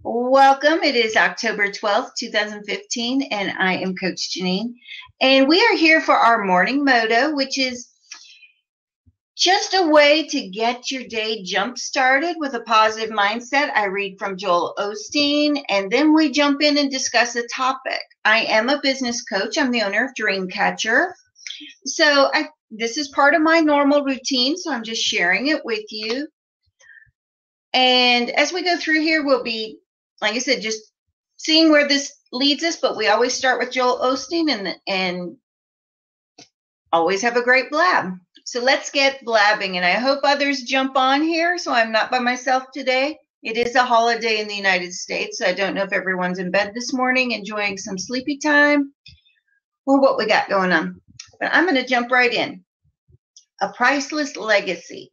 Welcome. It is October 12th, 2015, and I am Coach Jaynine. And we are here for our morning Moto, which is just a way to get your day jump started with a positive mindset. I read from Joel Osteen, and then we jump in and discuss a topic. I am a business coach. I'm the owner of Dreamcatcher. So this is part of my normal routine, so I'm just sharing it with you. And as we go through here, we'll be, like I said, just seeing where this leads us, but we always start with Joel Osteen and always have a great blab. So let's get blabbing, and I hope others jump on here so I'm not by myself today. It is a holiday in the United States, so I don't know if everyone's in bed this morning enjoying some sleepy time or what we got going on. But I'm going to jump right in. A priceless legacy.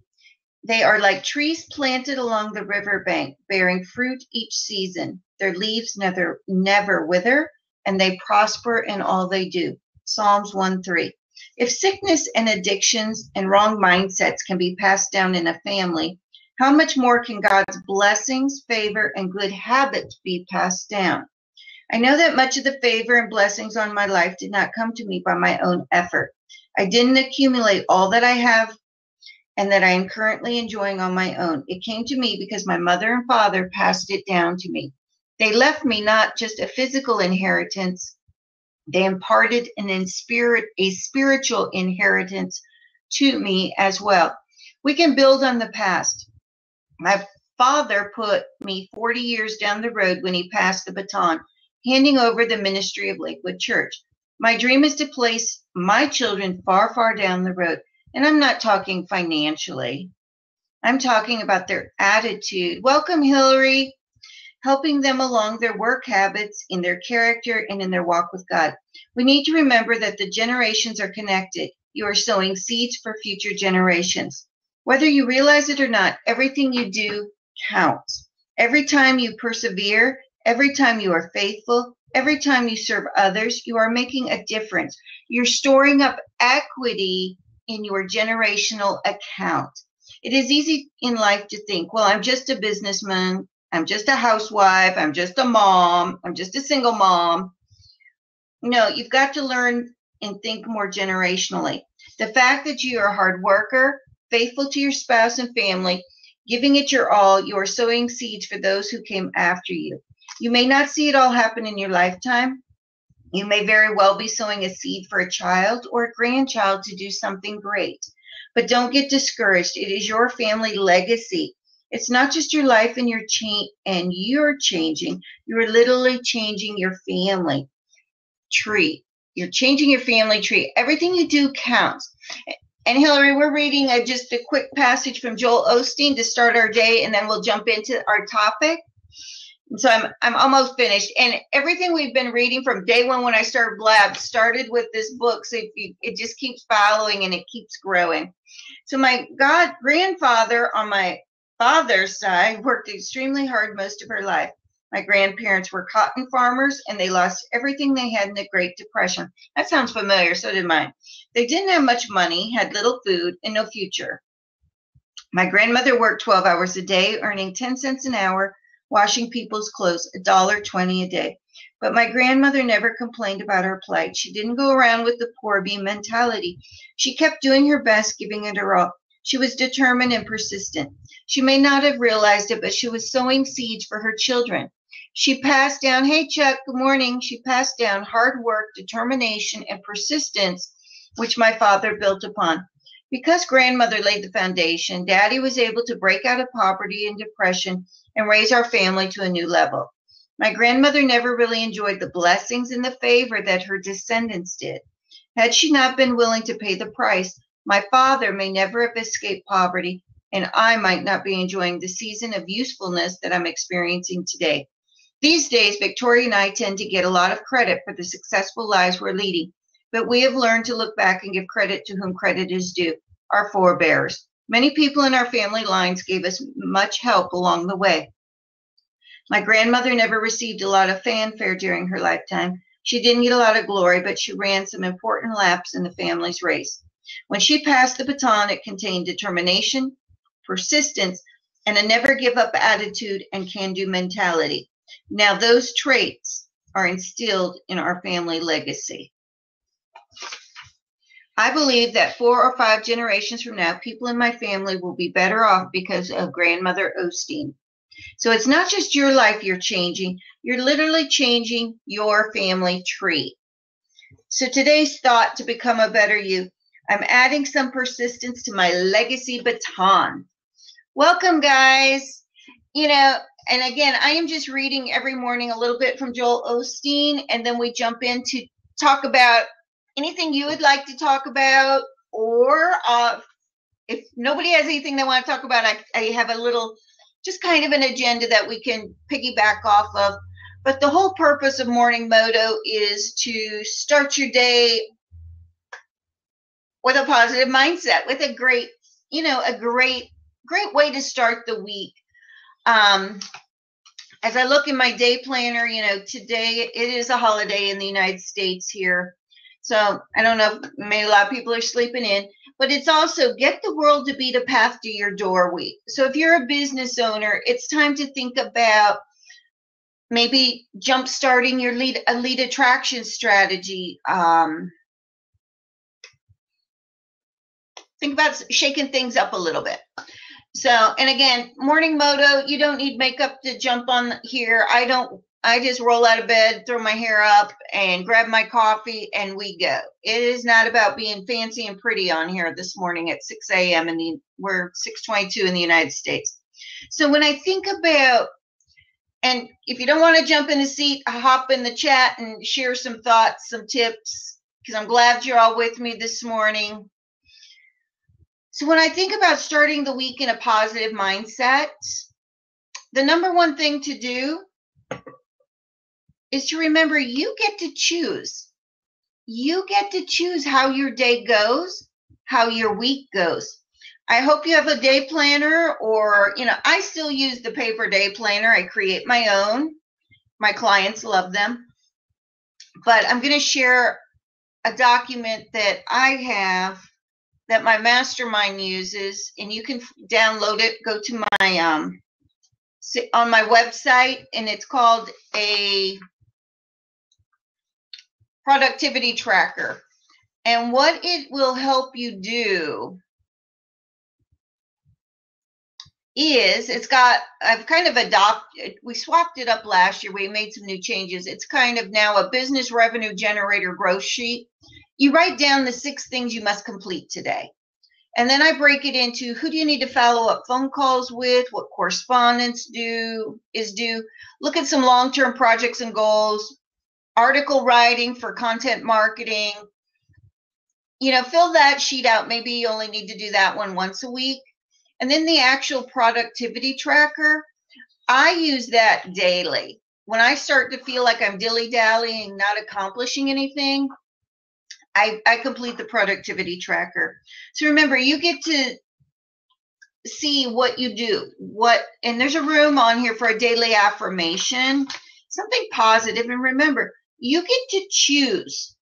They are like trees planted along the riverbank, bearing fruit each season. Their leaves never wither, and they prosper in all they do. Psalms 1:3. If sickness and addictions and wrong mindsets can be passed down in a family, how much more can God's blessings, favor, and good habits be passed down? I know that much of the favor and blessings on my life did not come to me by my own effort. I didn't accumulate all that I have and that I am currently enjoying on my own. It came to me because my mother and father passed it down to me. They left me not just a physical inheritance, they imparted a spiritual inheritance to me as well. We can build on the past. My father put me 40 years down the road when he passed the baton, handing over the ministry of Lakewood Church. My dream is to place my children far, far down the road. And I'm not talking financially. I'm talking about their attitude. Welcome, Hillary. Helping them along their work habits, in their character, and in their walk with God. We need to remember that the generations are connected. You are sowing seeds for future generations. Whether you realize it or not, everything you do counts. Every time you persevere, every time you are faithful, every time you serve others, you are making a difference. You're storing up equity in your generational account. It is easy in life to think, well, I'm just a businessman, I'm just a housewife, I'm just a mom, I'm just a single mom. No, you've got to learn and think more generationally. The fact that you are a hard worker, faithful to your spouse and family, giving it your all, you are sowing seeds for those who came after you. You may not see it all happen in your lifetime. You may very well be sowing a seed for a child or a grandchild to do something great. But don't get discouraged. It is your family legacy. It's not just your life and you're changing. You're literally changing your family tree. You're changing your family tree. Everything you do counts. And Hillary, we're reading just a quick passage from Joel Osteen to start our day, and then we'll jump into our topic. So I'm almost finished, and everything we've been reading from day one when I started Blab started with this book. So it just keeps following and it keeps growing. So my grandfather on my father's side worked extremely hard most of her life. My grandparents were cotton farmers, and they lost everything they had in the Great Depression. That sounds familiar. So did mine. They didn't have much money, had little food, and no future. My grandmother worked 12 hours a day, earning 10 cents an hour, washing people's clothes, $1.20 a day. But my grandmother never complained about her plight. She didn't go around with the poor me mentality. She kept doing her best, giving it her all. She was determined and persistent. She may not have realized it, but she was sowing seeds for her children. She passed down, hey Chuck, good morning. She passed down hard work, determination, and persistence, which my father built upon. Because grandmother laid the foundation, Daddy was able to break out of poverty and depression and raise our family to a new level. My grandmother never really enjoyed the blessings and the favor that her descendants did. Had she not been willing to pay the price, my father may never have escaped poverty, and I might not be enjoying the season of usefulness that I'm experiencing today. These days, Victoria and I tend to get a lot of credit for the successful lives we're leading, but we have learned to look back and give credit to whom credit is due, our forebears. Many people in our family lines gave us much help along the way. My grandmother never received a lot of fanfare during her lifetime. She didn't get a lot of glory, but she ran some important laps in the family's race. When she passed the baton, it contained determination, persistence, and a never give up attitude and can-do mentality. Now, those traits are instilled in our family legacy. I believe that 4 or 5 generations from now, people in my family will be better off because of Grandmother Osteen. So it's not just your life you're changing, you're literally changing your family tree. So today's thought to become a better you, I'm adding some persistence to my legacy baton. Welcome, guys. You know, and again, I am just reading every morning a little bit from Joel Osteen, and then we jump in to talk about anything you would like to talk about, or if nobody has anything they want to talk about, I have a little, just kind of an agenda that we can piggyback off of. But the whole purpose of Morning Moto is to start your day with a positive mindset, with a great, a great way to start the week. As I look in my day planner, today it is a holiday in the United States here. So I don't know, maybe a lot of people are sleeping in, but it's also get the world to beat a path to your door week. So if you're a business owner, it's time to think about maybe jump starting your lead attraction strategy. Think about shaking things up a little bit. So, and again, Morning Moto, you don't need makeup to jump on here. I just roll out of bed, throw my hair up, and grab my coffee, and we go. It is not about being fancy and pretty on here this morning at 6 a.m. We're 6:22 in the United States. So when I think about, and if you don't want to jump in the seat, hop in the chat and share some thoughts, some tips, because I'm glad you're all with me this morning. So when I think about starting the week in a positive mindset, the number one thing to do is to remember you get to choose. You get to choose how your day goes, how your week goes. I hope you have a day planner, or, I still use the paper day planner. I create my own. My clients love them. But I'm going to share a document that I have that my mastermind uses, and you can download it. Go to my on my website, and it's called a productivity tracker. And what it will help you do is I've kind of adopted, we swapped it up last year. We made some new changes. It's kind of now a business revenue generator growth sheet. You write down the 6 things you must complete today. And then I break it into who do you need to follow up phone calls with, what correspondence is due, look at some long-term projects and goals, article writing for content marketing. Fill that sheet out. Maybe you only need to do that one once a week. And then the actual productivity tracker, I use that daily. When I start to feel like I'm dilly-dallying, not accomplishing anything, I complete the productivity tracker. So remember, you get to see what you do. And there's a room on here for a daily affirmation, something positive. And remember, you get to choose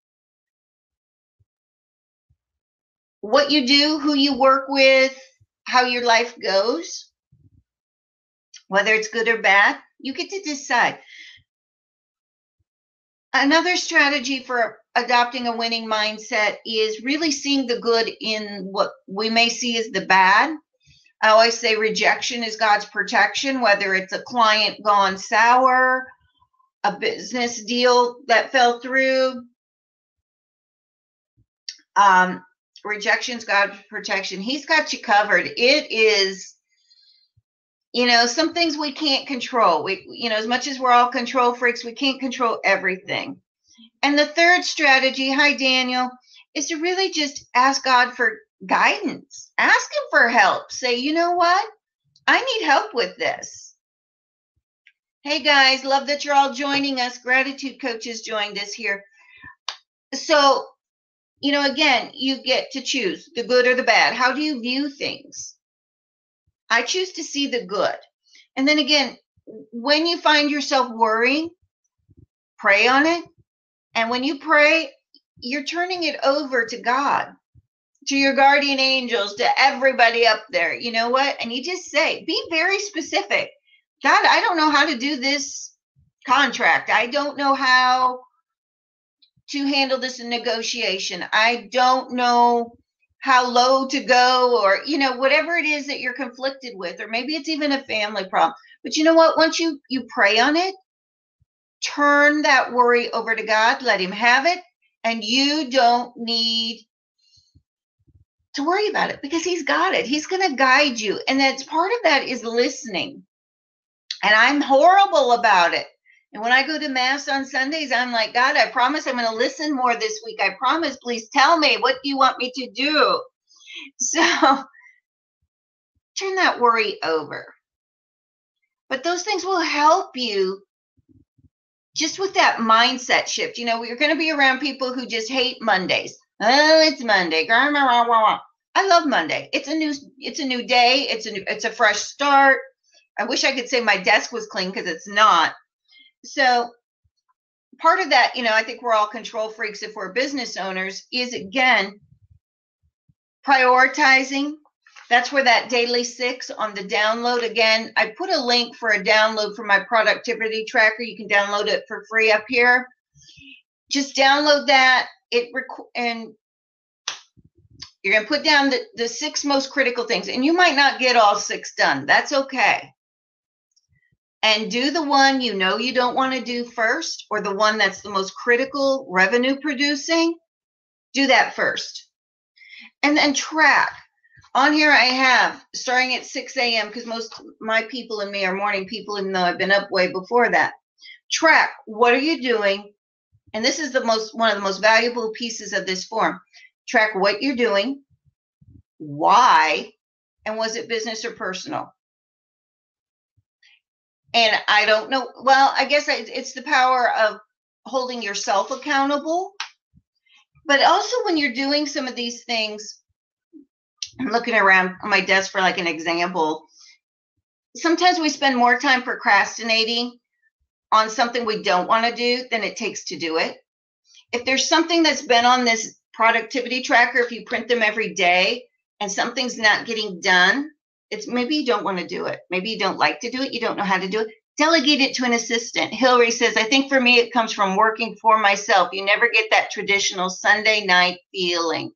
what you do, who you work with, how your life goes, whether it's good or bad. You get to decide. Another strategy for adopting a winning mindset is really seeing the good in what we may see as the bad. I always say rejection is God's protection, whether it's a client gone sour, a business deal that fell through. Rejection's God's protection. He's got you covered. It is, some things we can't control. As much as we're all control freaks, we can't control everything. And the third strategy, hi Daniel, is to really just ask God for guidance. Ask him for help. Say, you know what? I need help with this. Hey guys, love that you're all joining us. Gratitude Coaches joined us here. So, again, you get to choose the good or the bad. How do you view things? I choose to see the good. And then again, when you find yourself worrying, pray on it. And when you pray, you're turning it over to God, to your guardian angels, to everybody up there. You know what? And you just say, be very specific. God, I don't know how to do this contract. I don't know how to handle this in negotiation. I don't know how low to go, or, whatever it is that you're conflicted with, or maybe it's even a family problem. But you know what? Once you pray on it, turn that worry over to God, let him have it, and you don't need to worry about it because he's got it. He's going to guide you. And that's part of that is listening. And I'm horrible about it. And when I go to mass on Sundays, I'm like, God, I promise I'm going to listen more this week. I promise, please tell me, what do you want me to do? So turn that worry over. But those things will help you just with that mindset shift. You're going to be around people who just hate Mondays. Oh, it's Monday. I love Monday. It's a new day. It's a fresh start. I wish I could say my desk was clean because it's not. So part of that, I think we're all control freaks if we're business owners, is again, prioritizing. That's where that daily 6 on the download, again, I put a link for a download for my productivity tracker. You can download it for free up here. Just download that. And you're going to put down the 6 most critical things. And you might not get all 6 done. That's okay. And do the one you don't want to do first, or the one that's the most critical revenue producing. Do that first. And then track. On here I have, starting at 6 a.m., because most of my people and me are morning people, even though I've been up way before that. Track, what are you doing? And this is one of the most valuable pieces of this form. Track what you're doing, why, and was it business or personal? And I don't know. Well, I guess it's the power of holding yourself accountable. But also when you're doing some of these things, I'm looking around on my desk for like an example. Sometimes we spend more time procrastinating on something we don't want to do than it takes to do it. If there's something that's been on this productivity tracker, if you print them every day and something's not getting done, it's maybe you don't want to do it. Maybe you don't like to do it. You don't know how to do it. Delegate it to an assistant. Hillary says, I think for me, it comes from working for myself. You never get that traditional Sunday night feeling.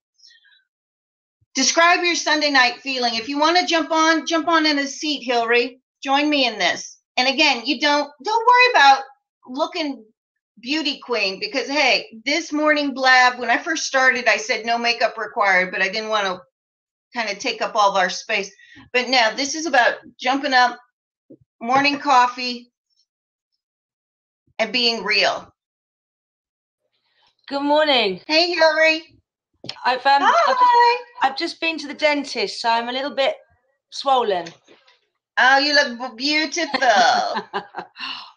Describe your Sunday night feeling. If you want to jump on in a seat, Hillary. Join me in this. And again, you don't worry about looking beauty queen, because hey, this morning blab, when I first started, I said no makeup required, but I didn't want to kind of take up all of our space. But now this is about jumping up, morning coffee, and being real. Good morning. Hey, Hillary. I've just been to the dentist, so I'm a little bit swollen. Oh, you look beautiful.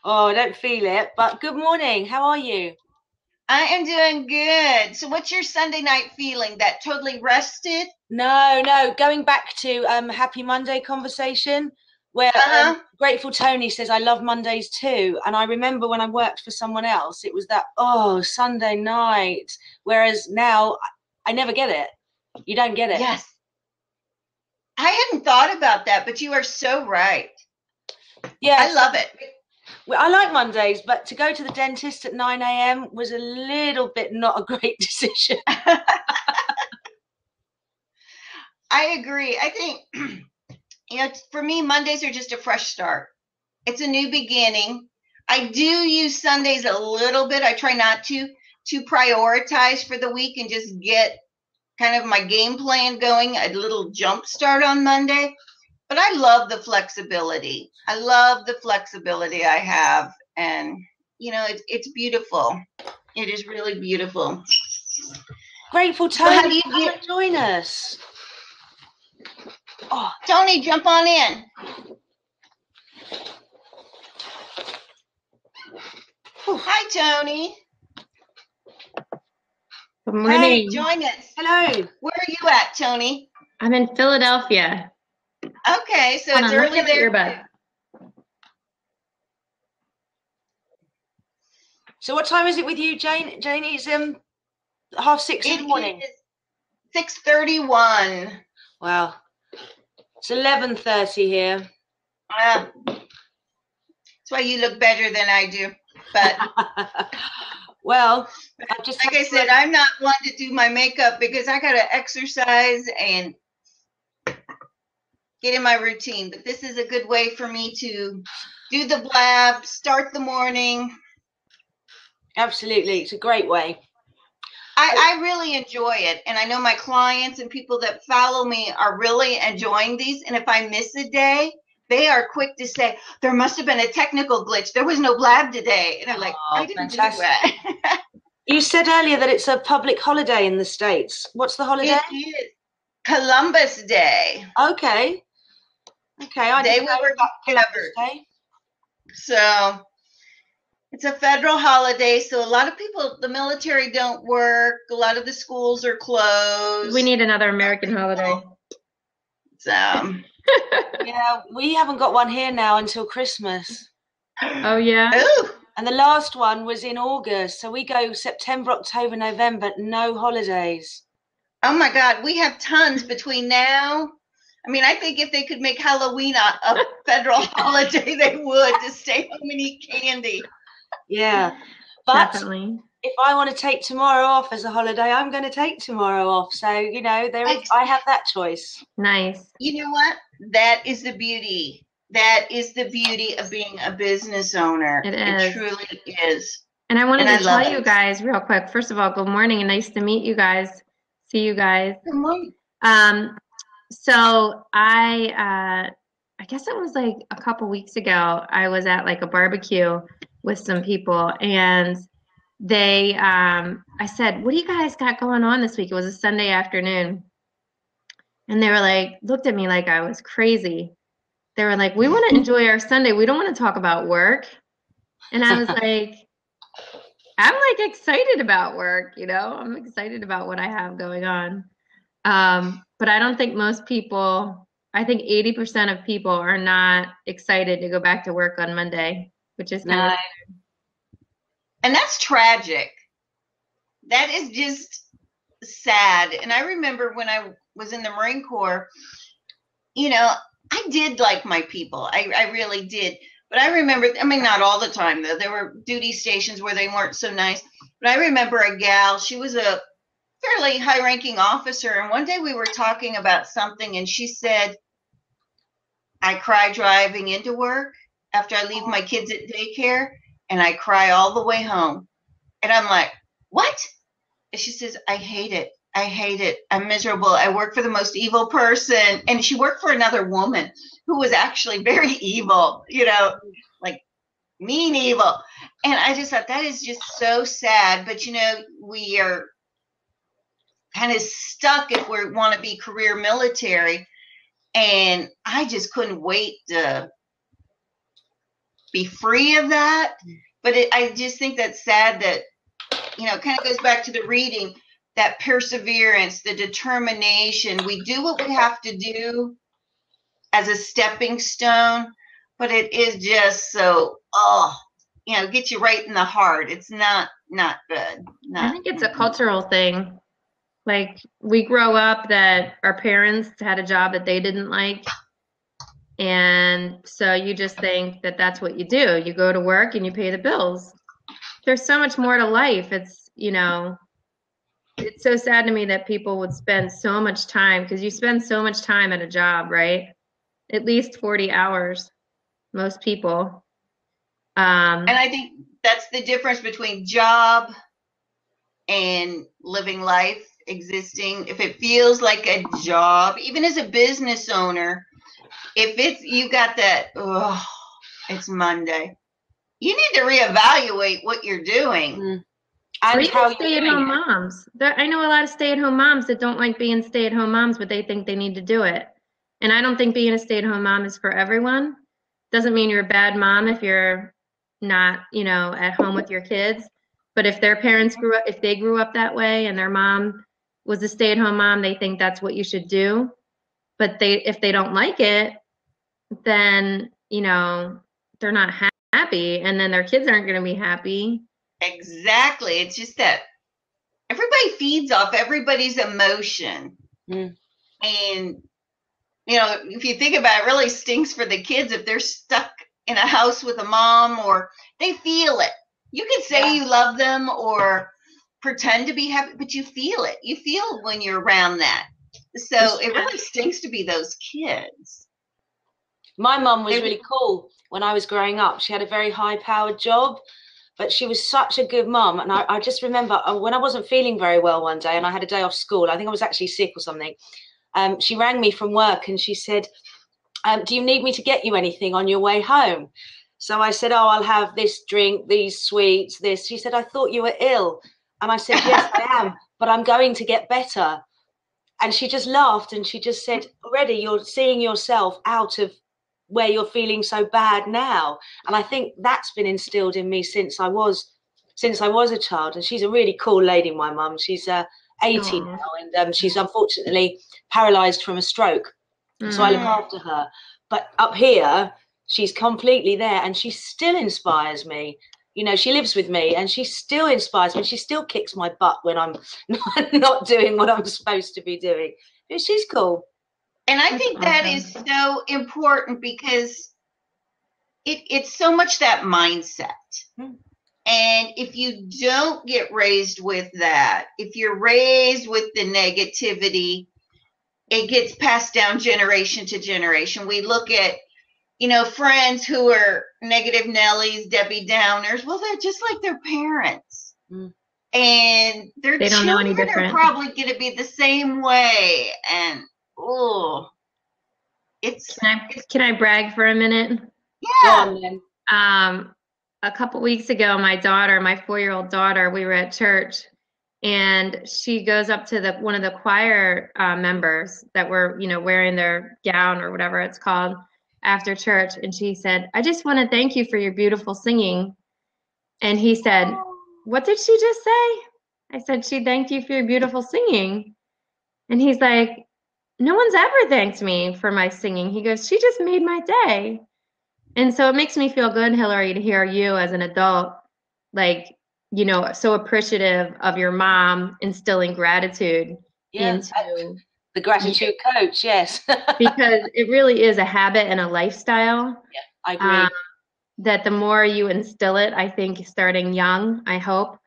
Oh, I don't feel it, but good morning. How are you? I am doing good. So what's your Sunday night feeling? That totally rested? No. Going back to Happy Monday conversation, where Grateful Tony says, I love Mondays too. And I remember when I worked for someone else, it was that, Sunday night. Whereas now, I never get it. You don't get it. Yes. I hadn't thought about that, but you are so right. Yeah, I love it. Well, I like Mondays, but to go to the dentist at 9 a.m. was a little bit not a great decision. I agree. I think, for me, Mondays are just a fresh start. It's a new beginning. I do use Sundays a little bit. I try not to prioritize for the week and just get kind of my game plan going, a little jump start on Monday. But I love the flexibility. I love the flexibility I have. And, it's beautiful. It is really beautiful. Grateful Tony, come and join us. Oh, Tony, jump on in. Hi, Tony. Good morning. Hey, join us. Hello. Where are you at, Tony? I'm in Philadelphia. Okay, so it's early there. So what time is it with you, Jane? Jane, it's 6:30 in the morning. 6:31. Wow. It's 11:30 here. That's why you look better than I do. But well, I just like I said, I'm not one to do my makeup because I got to exercise and get in my routine. But this is a good way for me to do the blab, start the morning. Absolutely. It's a great way. I really enjoy it. And I know my clients and people that follow me are really enjoying these. And if I miss a day, they are quick to say, there must have been a technical glitch. There was no blab today. And I'm like, I didn't do that. You said earlier that it's a public holiday in the States. What's the holiday? It is Columbus Day. Okay. Okay. They will work Columbus Day. So it's a federal holiday. So a lot of people, the military don't work. A lot of the schools are closed. We need another American holiday. So yeah, we haven't got one here now until Christmas. Oh, yeah? Ooh. And the last one was in August. So we go September, October, November, no holidays. Oh, my God. We have tons between now. I mean, I think if they could make Halloween a federal holiday, they would, to stay home and eat candy. Yeah. But definitely. If I want to take tomorrow off as a holiday, I'm going to take tomorrow off. So, you know, I have that choice. Nice. You know what? That is the beauty. That is the beauty of being a business owner. It is. It truly is. And I wanted to tell you guys real quick. First of all, good morning and nice to meet you guys. See you guys. Good morning. So I guess it was like a couple weeks ago, I was at like a barbecue with some people, and they, I said, what do you guys got going on this week? It was a Sunday afternoon. And they were like, looked at me like I was crazy. They were like, we want to enjoy our Sunday. We don't want to talk about work. And I was like, I'm like excited about work, you know, I'm excited about what I have going on. But I don't think most people, I think 80% of people are not excited to go back to work on Monday, which is kind of. And that's tragic. That is just sad. And I remember when I was in the Marine Corps, you know, I did like my people. I really did. But I remember, I mean, not all the time, though. There were duty stations where they weren't so nice. But I remember a gal, she was a fairly high-ranking officer. And one day we were talking about something, and she said, I cry driving into work after I leave my kids at daycare, and I cry all the way home. And I'm like, what? And she says, I hate it. I hate it. I'm miserable. I work for the most evil person. And she worked for another woman who was actually very evil, you know, like mean evil. And I just thought that is just so sad. But, you know, we are kind of stuck if we want to be career military. And I just couldn't wait to be free of that. But I just think that's sad that, you know, it kind of goes back to the reading, that perseverance, the determination. We do what we have to do as a stepping stone, but it is just so, you know, get you right in the heart. It's not good. I think it's a cultural thing. Like, we grow up that our parents had a job that they didn't like. And so you just think that that's what you do. You go to work and you pay the bills. There's so much more to life. It's, you know, it's so sad to me that people would spend so much time, because you spend so much time at a job, right? At least 40 hours, most people. And I think that's the difference between job and living life, existing. If it feels like a job, even as a business owner, if it's, you got that, it's Monday, you need to reevaluate what you're doing. Or even stay-at-home moms. I know a lot of stay-at-home moms that don't like being stay-at-home moms, but they think they need to do it. And I don't think being a stay-at-home mom is for everyone. Doesn't mean you're a bad mom if you're not, you know, at home with your kids. But if their parents grew up that way and their mom was a stay-at-home mom, they think that's what you should do. But if they don't like it, then, you know, they're not happy, and then their kids aren't going to be happy. Exactly. It's just that everybody feeds off everybody's emotion. And, you know, if you think about it, it really stinks for the kids if they're stuck in a house with a mom, or they feel it. You can say you love them or pretend to be happy, but you feel it. You feel when you're around that. So it really stinks to be those kids. My mum was really cool when I was growing up. She had a very high-powered job, but she was such a good mum. And I just remember when I wasn't feeling very well one day and I had a day off school, I think I was actually sick or something. She rang me from work and she said, do you need me to get you anything on your way home? So I said, oh, I'll have this drink, these sweets, this. She said, I thought you were ill. And I said, yes, I am, but I'm going to get better. And she just laughed and she just said, already you're seeing yourself out of where you're feeling so bad now. And I think that's been instilled in me since I was a child. And she's a really cool lady, my mum. She's 80 now, and she's unfortunately paralyzed from a stroke. So I look after her. But up here, she's completely there, and she still inspires me. You know, she lives with me and she still inspires me. She still kicks my butt when I'm not doing what I'm supposed to be doing. But she's cool. And I think that is so important because it's so much that mindset. And if you don't get raised with that, if you're raised with the negativity, it gets passed down generation to generation. We look at, you know, friends who are negative Nellies, Debbie Downers. Well, they're just like their parents. And their they don't know any different. Are probably going to be the same way. And, Can I brag for a minute? Yeah. A couple weeks ago, my 4-year-old daughter, we were at church, and she goes up to one of the choir members that were, you know, wearing their gown or whatever it's called after church, and she said, I just want to thank you for your beautiful singing. And he said, what did she just say? I said, she thanked you for your beautiful singing. And he's like, no one's ever thanked me for my singing. He goes, she just made my day. And so it makes me feel good, Hillary, to hear you as an adult, like, you know, so appreciative of your mom instilling gratitude into the gratitude coach. Yes. Because it really is a habit and a lifestyle. Yeah, I agree. That the more you instill it, I think starting young, I hope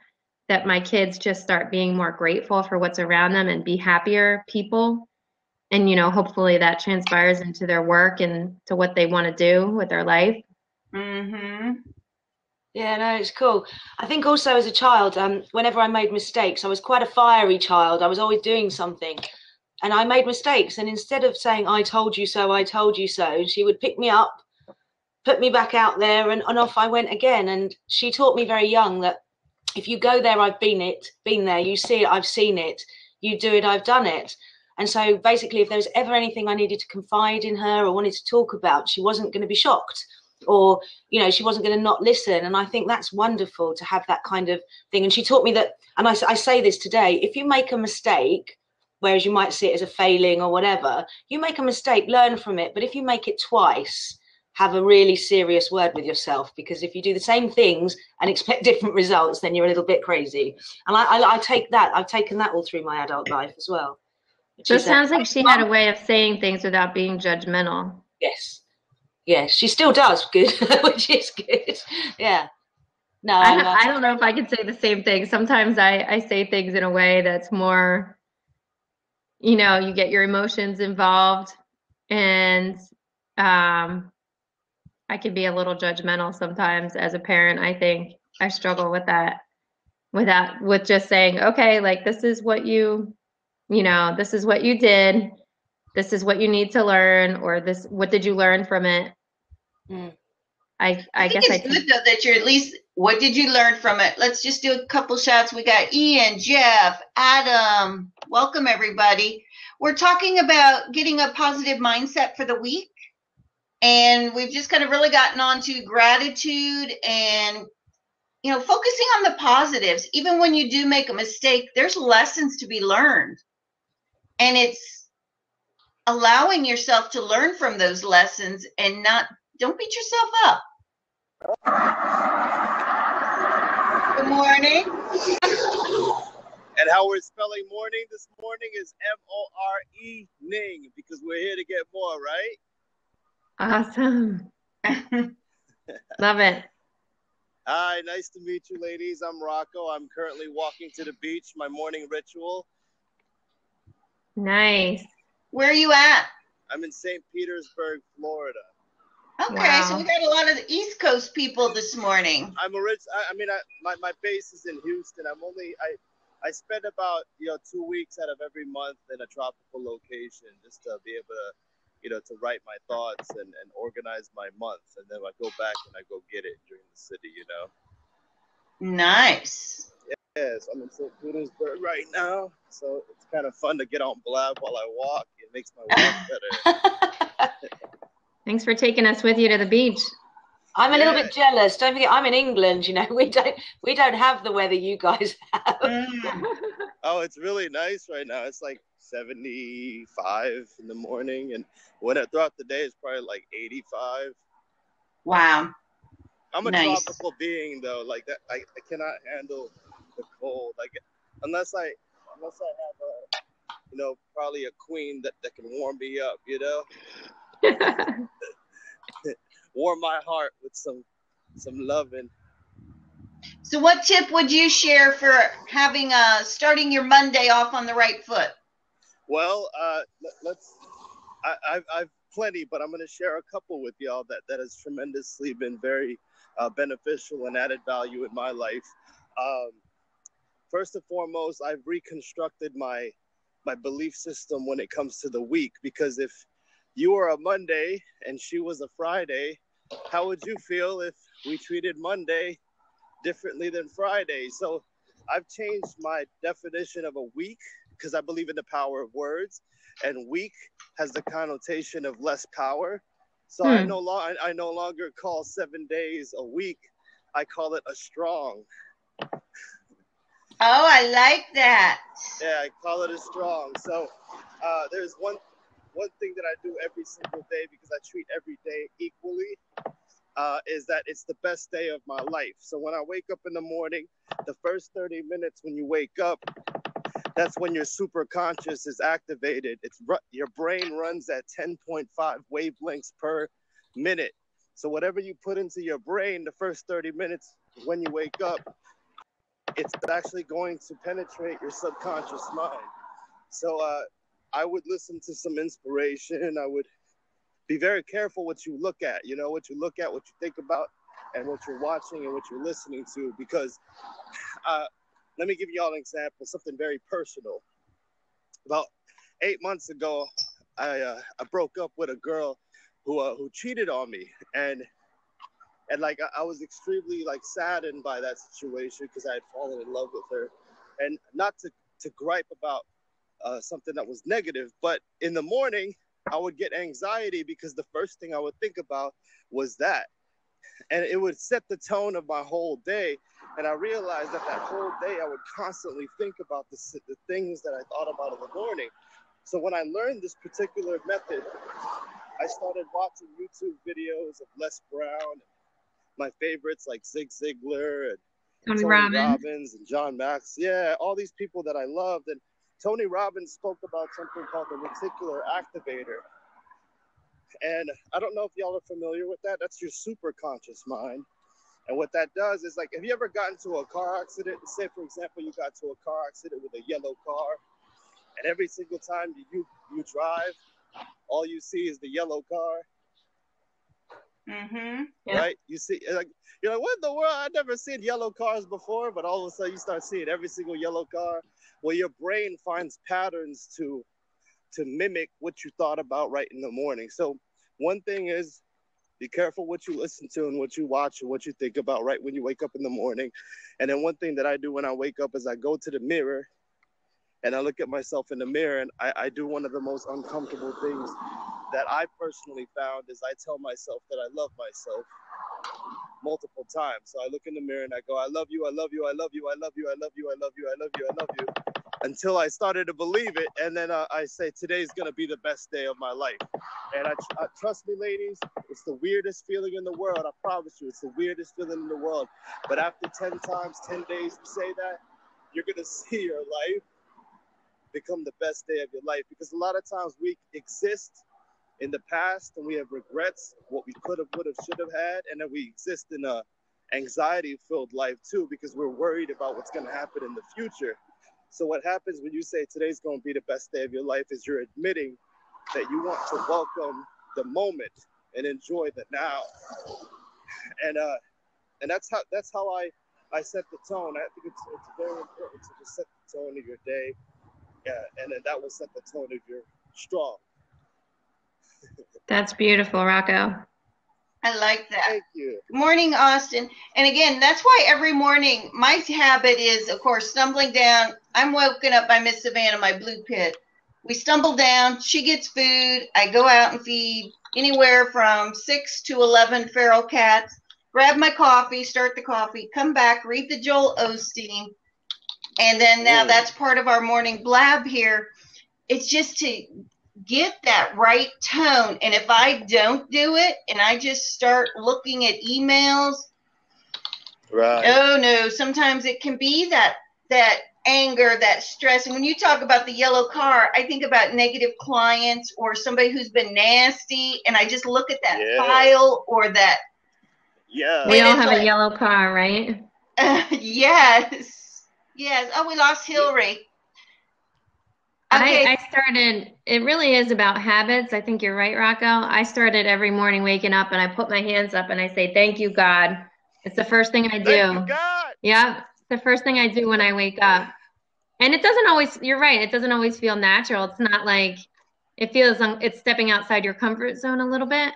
that my kids just start being more grateful for what's around them and be happier people. And, you know, hopefully that transpires into their work and to what they want to do with their life. Yeah, no, it's cool. I think also as a child, whenever I made mistakes, I was quite a fiery child. I was always doing something. And I made mistakes. And instead of saying, I told you so, she would pick me up, put me back out there, and off I went again. And she taught me very young that if you go there, I've been there, you see it, I've seen it, you do it, I've done it. And so basically, if there was ever anything I needed to confide in her or wanted to talk about, she wasn't going to be shocked, or, you know, she wasn't going to not listen. And I think that's wonderful to have that kind of thing. And she taught me that, and I say this today, if you make a mistake, whereas you might see it as a failing or whatever, you make a mistake, learn from it. But if you make it twice, have a really serious word with yourself, because if you do the same things and expect different results, then you're a little bit crazy. And I take that. I've taken that all through my adult life as well. So it sounds like she had a way of saying things without being judgmental. Yes. Yes, she still does good, which is good. Yeah. No, I don't know if I could say the same thing. Sometimes I say things in a way that's more, you know, you get your emotions involved, and I can be a little judgmental sometimes as a parent. I think I struggle with that, with just saying, okay, like, this is what this is what you did. This is what you need to learn, or this, what did you learn from it? I guess it's good though that you're at least, what did you learn from it? Let's just do a couple shots. We got Ian, Jeff, Adam. Welcome everybody. We're talking about getting a positive mindset for the week. And we've just kind of really gotten on to gratitude and, you know, focusing on the positives. Even when you do make a mistake, there's lessons to be learned. And it's allowing yourself to learn from those lessons and don't beat yourself up. Good morning. And how we're spelling morning this morning is M-O-R-E-ning, because we're here to get more, right? Awesome. Love it. Hi, nice to meet you, ladies. I'm Rocco. I'm currently walking to the beach, my morning ritual. Nice. Where are you at? I'm in St. Petersburg, Florida. Okay, so Wow. we got a lot of the East Coast people this morning. My base is in Houston. I spend about 2 weeks out of every month in a tropical location just to be able to to write my thoughts and organize my month, and then I go back and I go get it during the city. Nice. Yes, I'm in St. Petersburg right now, so it's kind of fun to get on blab while I walk. It makes my walk better. Thanks for taking us with you to the beach. I'm a little bit jealous. Don't forget, I'm in England. We don't have the weather you guys have. Oh, it's really nice right now. It's like 75 in the morning, and throughout the day it's probably like 85. Wow. I'm a Nice. tropical being though. Like that, I cannot handle the cold. Like unless I have probably a queen that can warm me up. Warm my heart with some loving. So what tip would you share for having starting your Monday off on the right foot? Well, I've plenty, but I'm going to share a couple with y'all that has tremendously been very beneficial and added value in my life. First and foremost, I've reconstructed my belief system when it comes to the week, because if you were a Monday and she was a Friday, how would you feel if we treated Monday differently than Friday? So I've changed my definition of a week because I believe in the power of words, and week has the connotation of less power. So I no longer call 7 days a week. I call it a strong. Oh, I like that. Yeah, I call it a strong. So there's one thing that I do every single day, because I treat every day equally, is that it's the best day of my life. So when I wake up in the morning, the first 30 minutes when you wake up, that's when your super conscious is activated. Your brain runs at 10.5 wavelengths per minute. So whatever you put into your brain the first 30 minutes when you wake up, it's actually going to penetrate your subconscious mind. So I would listen to some inspiration. I would be very careful what you look at, what you look at, what you think about, and what you're watching and what you're listening to. Because let me give you all an example, something very personal. About 8 months ago, I broke up with a girl who cheated on me, and like I was extremely like saddened by that situation, because I had fallen in love with her, and not to gripe about something that was negative, but in the morning I would get anxiety because the first thing I would think about was that, and it would set the tone of my whole day. And I realized that whole day I would constantly think about the things that I thought about in the morning. So when I learned this particular method, I started watching YouTube videos of Les Brown, my favorites like Zig Ziglar and Tony Robbins and John Max. Yeah, all these people that I loved. And Tony Robbins spoke about something called the reticular activator. And I don't know if y'all are familiar with that. That's your super conscious mind. And what that does is, like, have you ever gotten into a car accident? Say, for example, you got to a car accident with a yellow car, and every single time you drive, all you see is the yellow car. Mm-hmm. Right? You see, like, you're like, what in the world? I've never seen yellow cars before, but all of a sudden you start seeing every single yellow car. Well, your brain finds patterns to mimic what you thought about right in the morning. So one thing is, be careful what you listen to and what you watch and what you think about right when you wake up in the morning. And then one thing that I do when I wake up is I go to the mirror and I look at myself in the mirror, and I do one of the most uncomfortable things that I personally found is I tell myself that I love myself multiple times. So I look in the mirror and I go, I love you, I love you, I love you, I love you, I love you, I love you, I love you, I love you, until I started to believe it. And then I say, today's going to be the best day of my life. And I trust me, ladies, it's the weirdest feeling in the world. I promise you, it's the weirdest feeling in the world. But after 10 times, 10 days you say that, you're going to see your life become the best day of your life. Because a lot of times we exist in the past, and we have regrets, what we could have, would have, should have had, and then we exist in a anxiety-filled life too, because we're worried about what's going to happen in the future. So what happens when you say today's going to be the best day of your life is you're admitting that you want to welcome the moment and enjoy the now. And that's how I set the tone. I think it's very important to just set the tone of your day, and then that will set the tone of your strong. That's beautiful, Rocco. I like that. Thank you. Good morning, Austin. And again, that's why every morning my habit is, of course, stumbling down. I'm woken up by Miss Savannah, my blue pit. We stumble down. She gets food. I go out and feed anywhere from 6 to 11 feral cats. Grab my coffee, start the coffee, come back, read the Joel Osteen. And then now that's part of our morning blab here. It's just to get that right tone. And if I don't do it and I just start looking at emails, right? Oh no, sometimes it can be that anger, that stress. And when you talk about the yellow car, I think about negative clients or somebody who's been nasty, and I just look at that file or that. Yeah. We all have a yellow car, right? Yes. Oh, we lost Hillary. Okay. I started, it really is about habits. I think you're right, Rocco. I started every morning waking up and I put my hands up and I say, thank you, God. It's the first thing I do. Thank you, God. Yeah, it's the first thing I do when I wake up. And it doesn't always, you're right, it doesn't always feel natural. It's not like, it feels, it's stepping outside your comfort zone a little bit.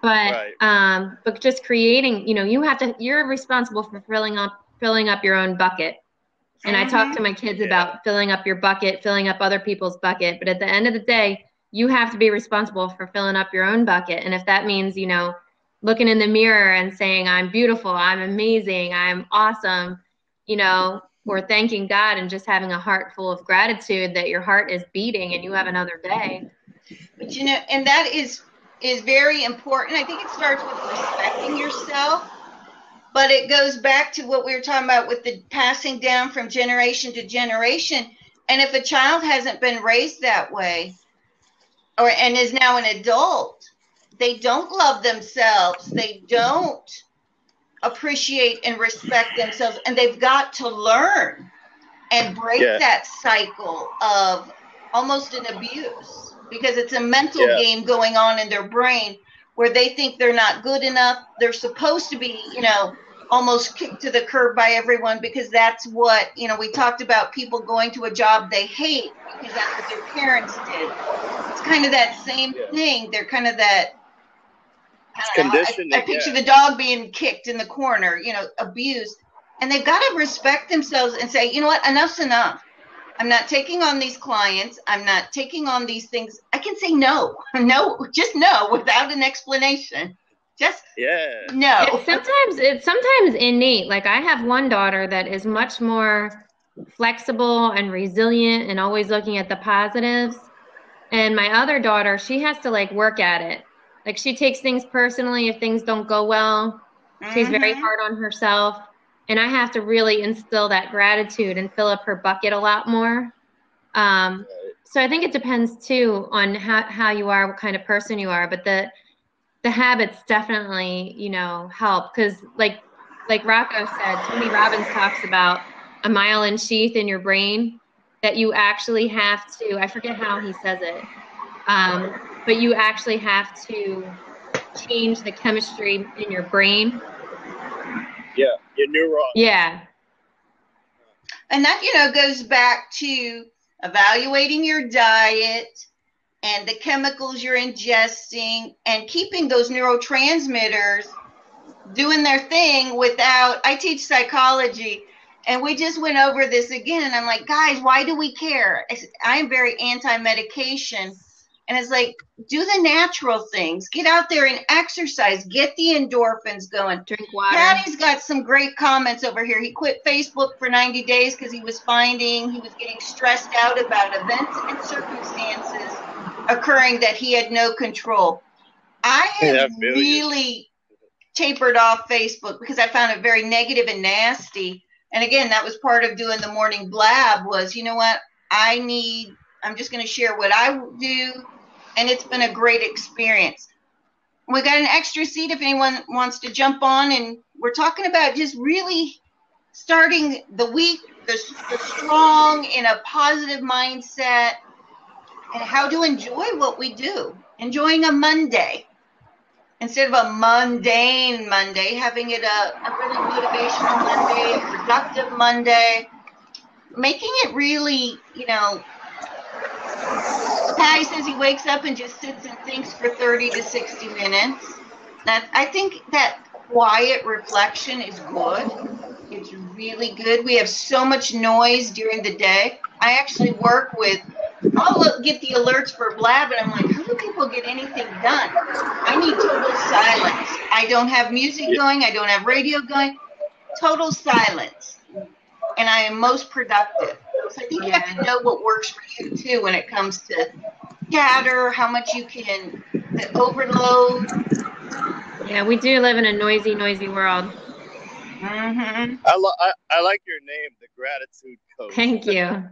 But but just creating, you're responsible for filling up your own bucket. And I talk to my kids about filling up your bucket, filling up other people's bucket. But at the end of the day, you have to be responsible for filling up your own bucket. And if that means, looking in the mirror and saying, I'm beautiful, I'm amazing, I'm awesome, or thanking God and just having a heart full of gratitude that your heart is beating and you have another day. But, and that is very important. I think it starts with respecting yourself. But it goes back to what we were talking about with the passing down from generation to generation. And if a child hasn't been raised that way and is now an adult, they don't love themselves. They don't appreciate and respect themselves. And they've got to learn and break that cycle of almost an abuse, because it's a mental game going on in their brain where they think they're not good enough. They're supposed to be, almost kicked to the curb by everyone, because that's what, we talked about people going to a job they hate because that's what their parents did. It's kind of that same thing. They're kind of that, I picture the dog being kicked in the corner, abused. And they've got to respect themselves and say, you know what, enough's enough. I'm not taking on these clients. I'm not taking on these things. I can say no, just no, without an explanation. Just no. It's sometimes innate. Like I have one daughter that is much more flexible and resilient and always looking at the positives. And my other daughter, she has to work at it. Like she takes things personally if things don't go well. She's very hard on herself. And I have to really instill that gratitude and fill up her bucket a lot more. So I think it depends too on how you are, what kind of person you are. But the habits definitely, help, because like Rocco said, Tony Robbins talks about a myelin sheath in your brain that you actually have to, I forget how he says it, but you actually have to change the chemistry in your brain. Yeah, your neurons. Yeah. And that, goes back to evaluating your diet and the chemicals you're ingesting and keeping those neurotransmitters doing their thing without, I teach psychology, and we just went over this again. And I'm like, guys, why do we care? I am very anti-medication. And it's like, do the natural things. Get out there and exercise. Get the endorphins going. Drink water. Patty's got some great comments over here. He quit Facebook for 90 days because he was getting stressed out about events and circumstances occurring that he had no control. I have really tapered off Facebook because I found it very negative and nasty. And again, that was part of doing the morning blab was, you know what, I'm just going to share what I do. and it's been a great experience. We got an extra seat if anyone wants to jump on, and we're talking about just really starting the week, the strong in a positive mindset, and how to enjoy what we do. Enjoying a Monday instead of a mundane Monday, having it a really motivational Monday, a productive Monday, making it really, Patty says he wakes up and just sits and thinks for 30 to 60 minutes. I think that quiet reflection is good. It's really good. We have so much noise during the day. I actually work with, I'll get the alerts for Blab, and I'm like, how do people get anything done? I need total silence. I don't have music going. I don't have radio going. Total silence. And I am most productive. So I think you have to know what works for you, too, when it comes to chatter, how much you can overload. Yeah, we do live in a noisy world. Mm-hmm. I like your name, the Gratitude Coach. Thank you.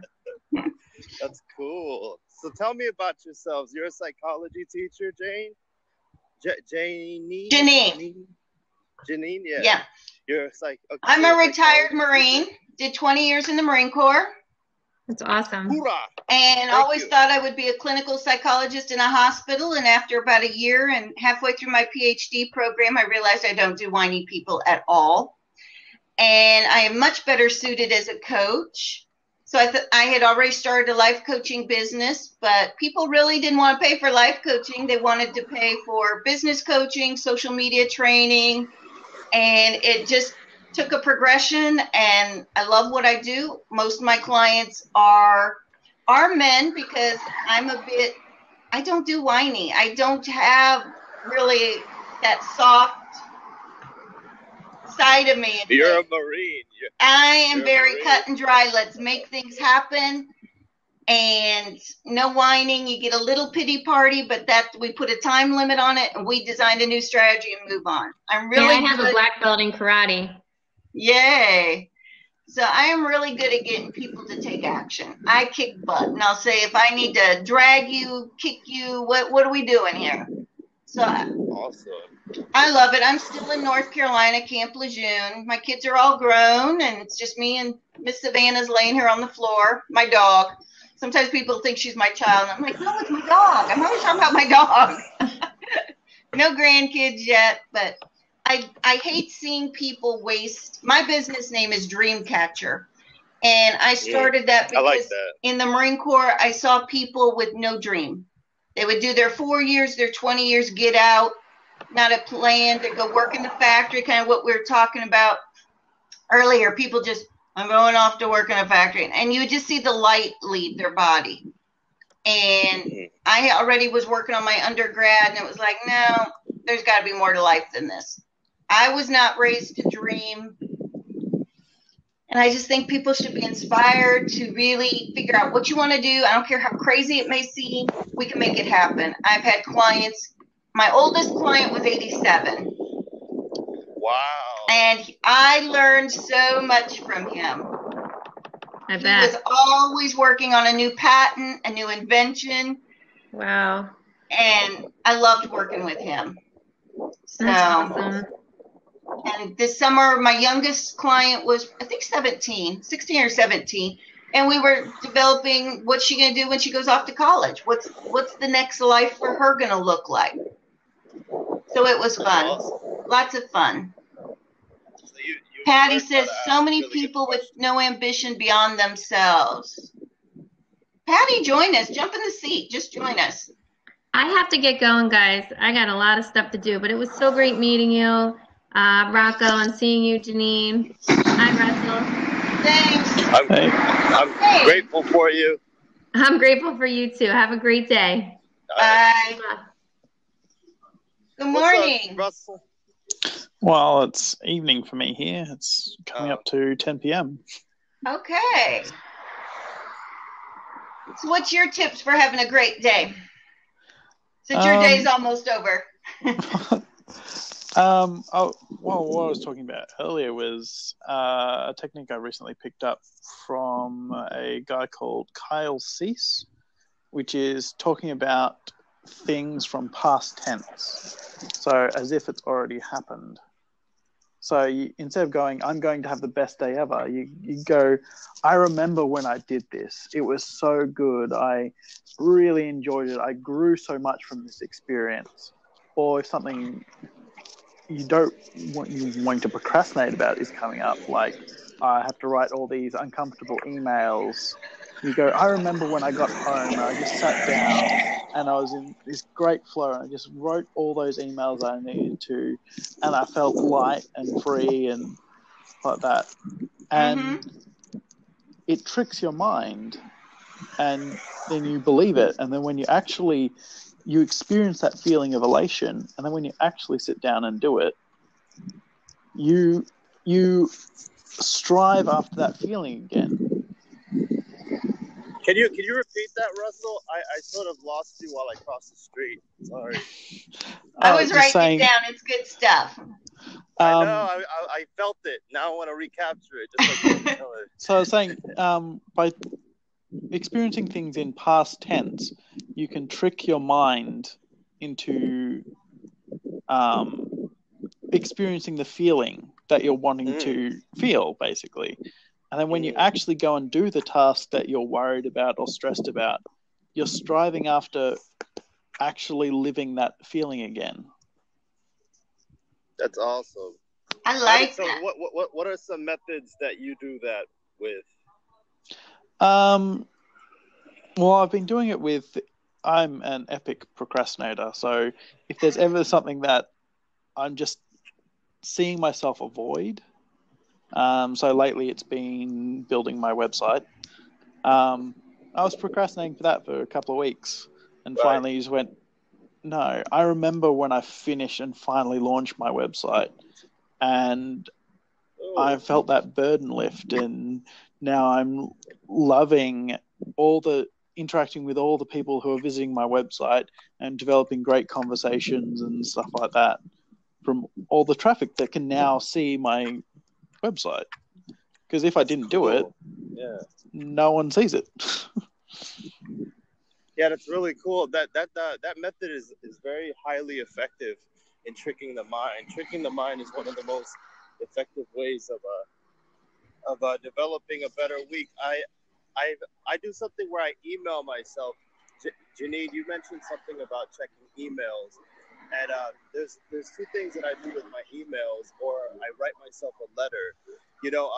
That's cool. So tell me about yourselves. You're a psychology teacher, Jaynine? Jaynine, yeah. Yeah. You're okay, I'm a retired Marine. Did 20 years in the Marine Corps. That's awesome. Hoorah! And always thought I would be a clinical psychologist in a hospital. And after about a year and halfway through my PhD program, I realized I don't do whiny people at all. And I am much better suited as a coach. So I had already started a life coaching business, but people really didn't want to pay for life coaching. They wanted to pay for business coaching, social media training, and it just took a progression, and I love what I do. Most of my clients are men because I don't do whiny. I don't have really that soft side of me. You're a Marine. I am very cut and dry. Let's make things happen. And no whining. You get a little pity party, but we put a time limit on it, and we designed a new strategy and move on. I have a black belt in karate. Yay. So I am really good at getting people to take action. I kick butt, and I'll say, if I need to drag you, kick you, what are we doing here? So awesome. I love it. I'm still in North Carolina, Camp Lejeune. My kids are all grown, and it's just me and Miss Savannah's laying here on the floor, my dog. Sometimes people think she's my child, and I'm like, no, it's my dog. I'm always talking about my dog. No grandkids yet, but I hate seeing people waste. My business name is Dreamcatcher, and I started that because in the Marine Corps, I saw people with no dream. They would do their 4 years, their 20 years, get out, not a plan to go work in the factory, kind of what we were talking about earlier. People just, I'm going off to work in a factory. And you would just see the light leave their body. And I already was working on my undergrad, and it was like, no, there's got to be more to life than this. I was not raised to dream. And I just think people should be inspired to really figure out what you want to do. I don't care how crazy it may seem. We can make it happen. I've had clients. My oldest client was 87. Wow. And I learned so much from him. I bet. He was always working on a new patent, a new invention. Wow. And I loved working with him. That's awesome. And this summer, my youngest client was, I think, 16 or 17. And we were developing what's she going to do when she goes off to college? What's the next life for her going to look like? So it was fun. Awesome. Lots of fun. So Patty says, so many people with no ambition beyond themselves. Patty, join us. Jump in the seat. Just join us. I have to get going, guys. I got a lot of stuff to do, but it was so great meeting you, Rocco, and seeing you, Jaynine. Hi, Russell. Thanks. I'm grateful for you. I'm grateful for you, too. Have a great day. Bye. Good morning. What's up, Russell? Well, it's evening for me here. It's coming up to 10 p.m. Okay. So what's your tips for having a great day? Since your day's almost over. What I was talking about earlier was a technique I recently picked up from a guy called Kyle Cease, which is talking about things from past tense, so as if it's already happened. So instead of going, I'm going to have the best day ever, you go, I remember when I did this. It was so good. I really enjoyed it. I grew so much from this experience. Or if something you want to procrastinate about is coming up, like I have to write all these uncomfortable emails. You go, I remember when I got home and I just sat down and I was in this great flow and I just wrote all those emails I needed to, and I felt light and free and like that. And it tricks your mind, and then you believe it. And then when you experience that feeling of elation, and then when you actually sit down and do it, you strive after that feeling again. Can you repeat that, Russell? I sort of lost you while I crossed the street. Sorry. I was writing it down. It's good stuff. I know. I felt it. Now I want to recapture it. Just like you know it. So I was saying, by experiencing things in past tense, you can trick your mind into experiencing the feeling that you're wanting to feel, basically. And then when you actually go and do the task that you're worried about or stressed about, you're striving after actually living that feeling again. That's awesome. I like that. So what are some methods that you do that with? Well, I've been doing it with, I'm an epic procrastinator. So if there's ever something that I'm just seeing myself avoid, so lately it's been building my website. I was procrastinating for that for a couple of weeks, and finally just went, no, I remember when I finished and finally launched my website, and I felt that burden lift, and now I'm loving interacting with all the people who are visiting my website and developing great conversations and stuff like that from all the traffic that can now see my website. Because if I didn't do it, no one sees it. Yeah, that's really cool. That method is very highly effective in tricking the mind. Tricking the mind is one of the most effective ways of developing a better week. I do something where I email myself. Jaynine, you mentioned something about checking emails, and there's two things that I do with my emails, or I write myself a letter. You know,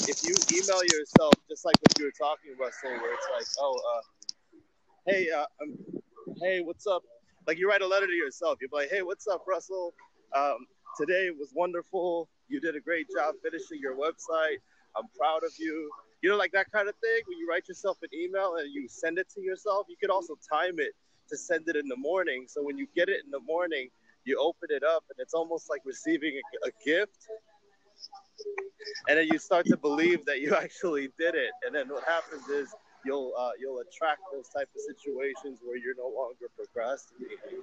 if you email yourself, just like what you were talking, Russell, where it's like, hey, what's up? Like you write a letter to yourself. You're like, hey, what's up, Russell? Today was wonderful. You did a great job finishing your website. I'm proud of you. You know, like that kind of thing. When you write yourself an email and you send it to yourself, you could also time it to send it in the morning. So when you get it in the morning, you open it up and it's almost like receiving a gift. And then you start to believe that you actually did it. And then what happens is you'll attract those type of situations where you're no longer procrastinating.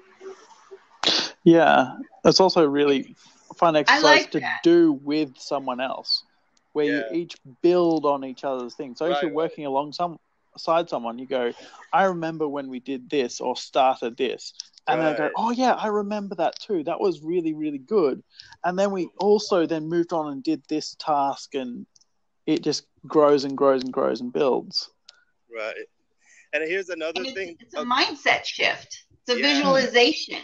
Yeah, it's also really fun exercise to do with someone else, where you each build on each other's things. So if you're working alongside someone, you go, I remember when we did this or started this. And they'll go, oh, yeah, I remember that too. That was really, really good. And then we also then moved on and did this task, and it just grows and grows and grows and builds. Right. And here's another thing. It's a mindset shift. It's a visualization.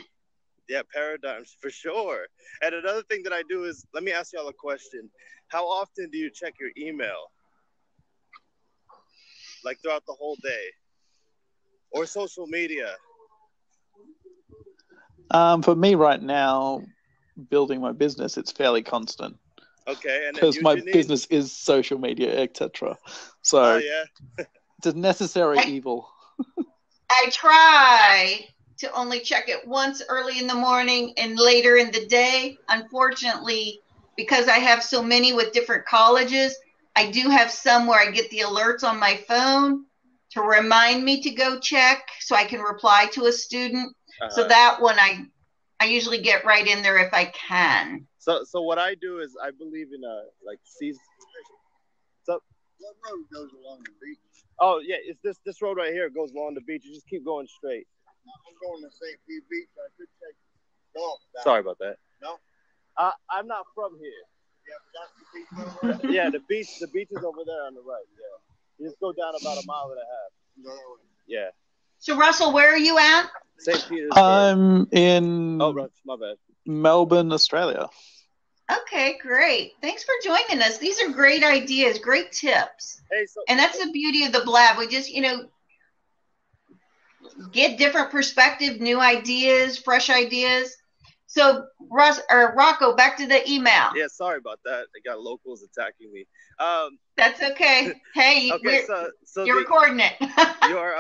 Yeah, paradigms for sure. And another thing that I do is, let me ask y'all a question. How often do you check your email? Like throughout the whole day? Or social media? For me right now, building my business, it's fairly constant. Okay. Because my business is social media, etc. So it's a necessary evil. I try to only check it once early in the morning and later in the day. Unfortunately, because I have so many with different colleges, I do have some where I get the alerts on my phone to remind me to go check so I can reply to a student. So that one I usually get right in there if I can. So what I do is I believe in season. So what road goes along the beach? Oh yeah, it's this road right here goes along the beach. You just keep going straight. going to St. Pete Beach. I could take golf. Sorry about that. No? I'm not from here. Yeah, that's the beach. Yeah, the beach is over there on the right. Yeah, you just go down about a mile and a half. Yeah. So Russell, where are you at? St. Petersburg. I'm in my bad. Melbourne, Australia. Okay, great. Thanks for joining us. These are great ideas, great tips. Hey, and that's the beauty of the Blab. We just, get different perspective, new ideas, fresh ideas. So, Rocco, back to the email. Yeah, sorry about that. I got locals attacking me. That's okay. Hey, okay, so you're recording it. You're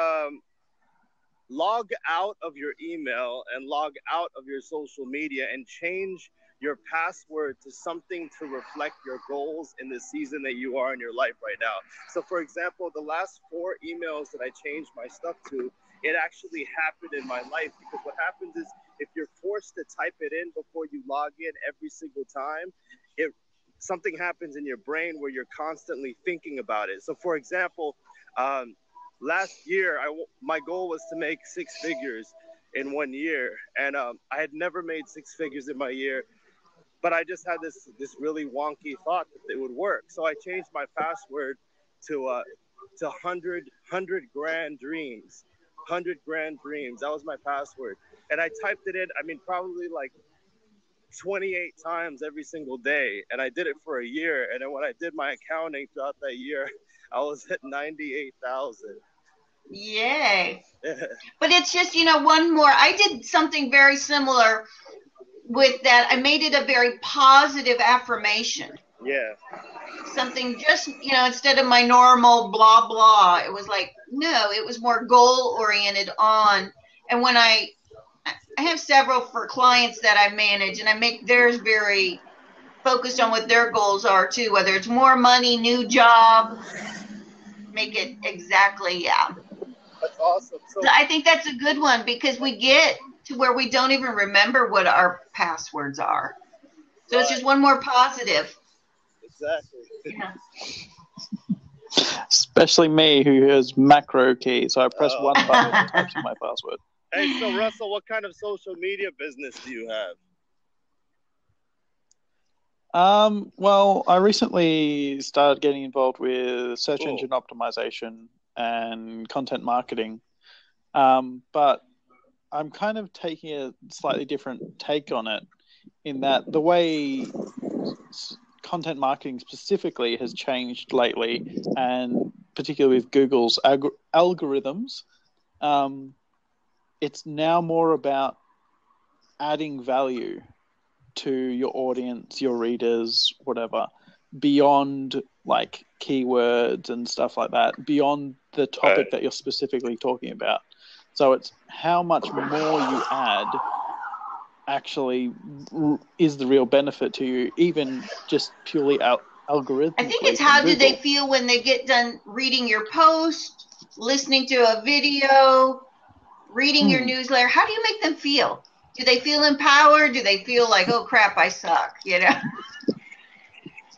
log out of your email and log out of your social media and change your password to something to reflect your goals in the season that you are in your life right now. So for example, the last 4 emails that I changed my stuff to, it actually happened in my life, because what happens is if you're forced to type it in before you log in every single time, something happens in your brain where you're constantly thinking about it. So for example, last year, my goal was to make 6 figures in 1 year. And I had never made 6 figures in my year, but I just had this really wonky thought that it would work. So I changed my password to 100 grand dreams. 100 grand dreams. That was my password. And I typed it in, probably like 28 times every single day. And I did it for a year. And then when I did my accounting throughout that year, I was at 98,000. Yay. But it's just, one more. I did something very similar with that. I made it a very positive affirmation. Yeah. Something just, instead of my normal blah, blah, it was like, no, it was more goal oriented on. And when I have several for clients that I manage, and I make theirs very focused on what their goals are too, whether it's more money, new job, make it exactly, yeah. That's awesome. So I think that's a good one, because we get to where we don't even remember what our passwords are. So It's just one more positive. Exactly. Yeah. Especially me, who has macro key. So I press one button and types in my password. Hey, so Russell, what kind of social media business do you have? Well, I recently started getting involved with search engine optimization and content marketing. But I'm kind of taking a slightly different take on it, in that the way content marketing specifically has changed lately, and particularly with Google's algorithms, it's now more about adding value to your audience, your readers, whatever, beyond like keywords and stuff like that, beyond the topic that you're specifically talking about. So it's how much more you add actually is the real benefit to you, even just purely algorithmically. I think it's how do they feel when they get done reading your post, listening to a video, reading your newsletter. How do you make them feel? Do they feel empowered? Do they feel like, oh crap, I suck?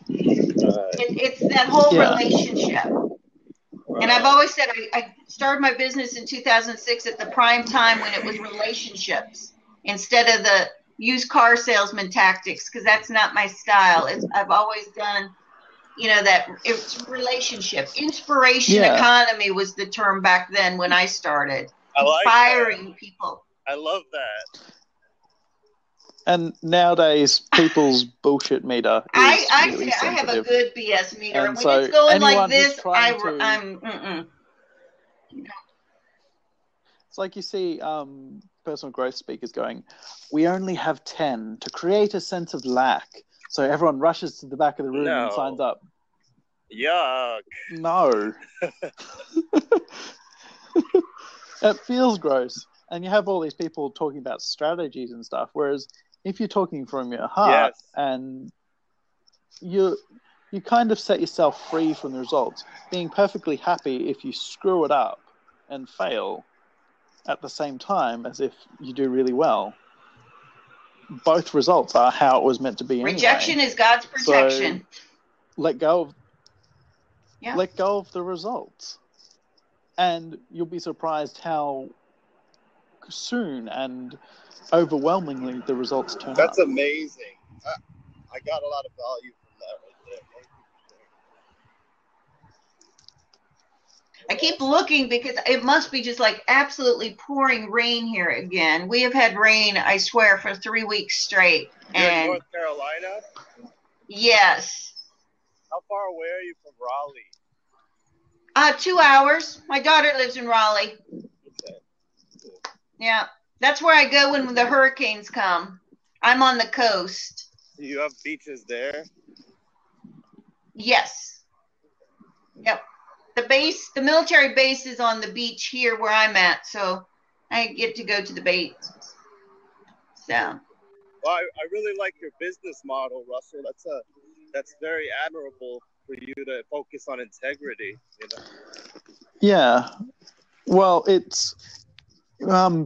It's that whole relationship. And I've always said I started my business in 2006 at the prime time when it was relationships instead of the used car salesman tactics, because that's not my style. I've always done, that it's relationship. Inspiration economy was the term back then when I started. Inspiring people. I love that. And nowadays, people's bullshit meter is really sensitive. I have a good BS meter. And when so it's going like this, it's like you see personal growth speakers going, we only have 10 to create a sense of lack. So everyone rushes to the back of the room and signs up. Yuck. No. It feels gross. And you have all these people talking about strategies and stuff, whereas if you're talking from your heart and you kind of set yourself free from the results, being perfectly happy if you screw it up and fail at the same time as if you do really well. Both results are how it was meant to be anyway. Rejection is God's protection. So let go of the results. And you'll be surprised how soon, and overwhelmingly the results turn That's up. amazing. I got a lot of value from that right there. Thank you for sharing. I keep looking because it must be just like absolutely pouring rain here again. We have had rain, I swear, for 3 weeks straight. You're in And North Carolina? yes. How far away are you from Raleigh? 2 hours. My daughter lives in Raleigh. Okay. Cool. Yeah. That's where I go when the hurricanes come. I'm on the coast. Do you have beaches there? Yes. Yep. The military base is on the beach here where I'm at, so I get to go to the base. So. Well, I really like your business model, Russell. That's very admirable for you to focus on integrity. You know? Yeah. Well, it's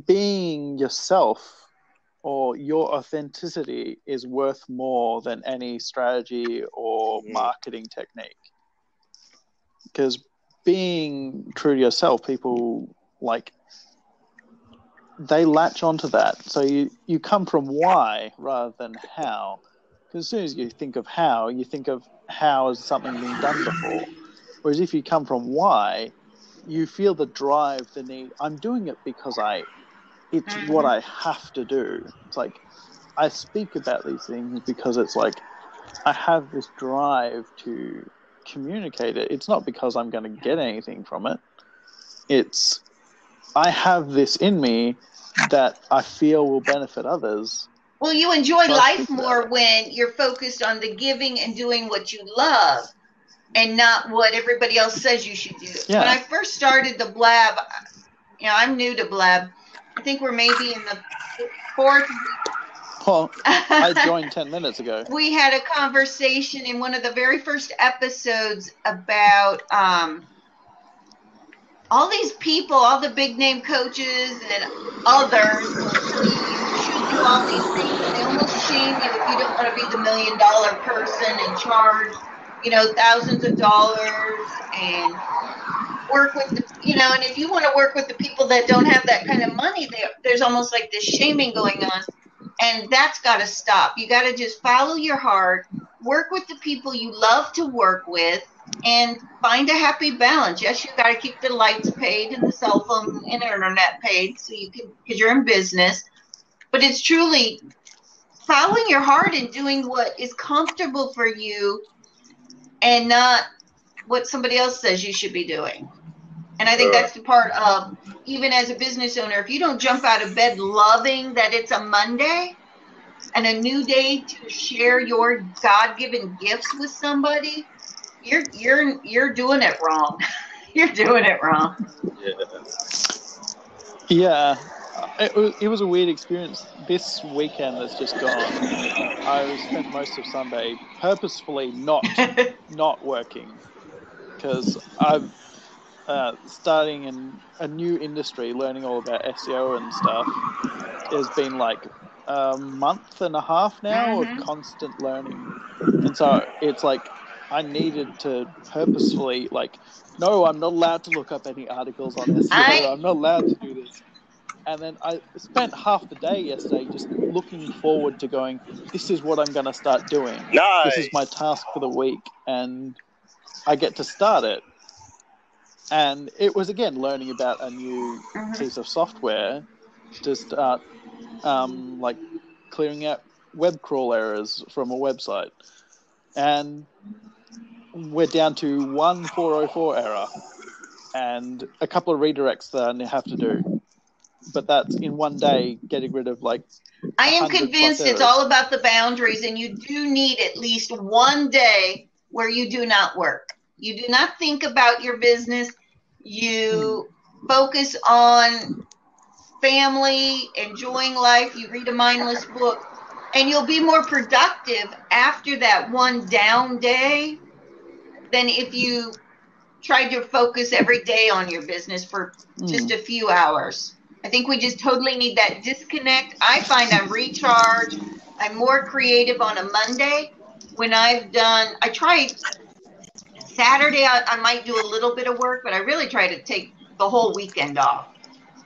being yourself, or your authenticity is worth more than any strategy or marketing technique. Because being true to yourself, people they latch onto that. So you come from why rather than how. Because as soon as you think of how has something been done before. Whereas if you come from why, you feel the drive, the need. I'm doing it because it's what I have to do. It's like I speak about these things because it's like I have this drive to communicate it. It's not because I'm going to get anything from it. It's I have this in me that I feel will benefit others. Well, you enjoy life more when you're focused on the giving and doing what you love and not what everybody else says you should do. Yeah. When I first started the Blab, I'm new to Blab. I think we're maybe in the 4th. Well, I joined 10 minutes ago. We had a conversation in one of the very first episodes about all these people, all the big name coaches and others will tell you should do all these things, and they almost shame you if you don't want to be the $1 million person and charge, thousands of dollars and work with the, and if you want to work with the people that don't have that kind of money, there's almost like this shaming going on. And that's got to stop. You got to just follow your heart, work with the people you love to work with, and find a happy balance. Yes, you got to keep the lights paid and the cell phone and internet paid so you can, because you're in business. But it's truly following your heart and doing what is comfortable for you and not what somebody else says you should be doing. And I think that's the part of, even as a business owner, if you don't jump out of bed loving that it's a Monday and a new day to share your God-given gifts with somebody, you're doing it wrong. You're doing it wrong. Yeah. It was a weird experience. This weekend that's just gone, I spent most of Sunday purposefully not working, because I'm starting in a new industry, learning all about SEO and stuff. Has been like a month and a half now of constant learning, and so it's like I needed to purposefully no, I'm not allowed to look up any articles on SEO. I'm not allowed to do this. And then I spent half the day yesterday just looking forward to going, this is what I'm going to start doing. Nice. This is my task for the week, and I get to start it. And it was, again, learning about a new piece of software to start, clearing out web crawl errors from a website. And we're down to one 404 error and a couple of redirects that I have to do. But that's in one day, getting rid of I am convinced it's all about the boundaries, and you do need at least one day where you do not work. You do not think about your business. You focus on family, enjoying life. You read a mindless book, and you'll be more productive after that one down day than if you tried to focus every day on your business for just a few hours. I think we just totally need that disconnect. I find I'm recharged. I'm more creative on a Monday. When I try Saturday, I might do a little bit of work, but I really try to take the whole weekend off.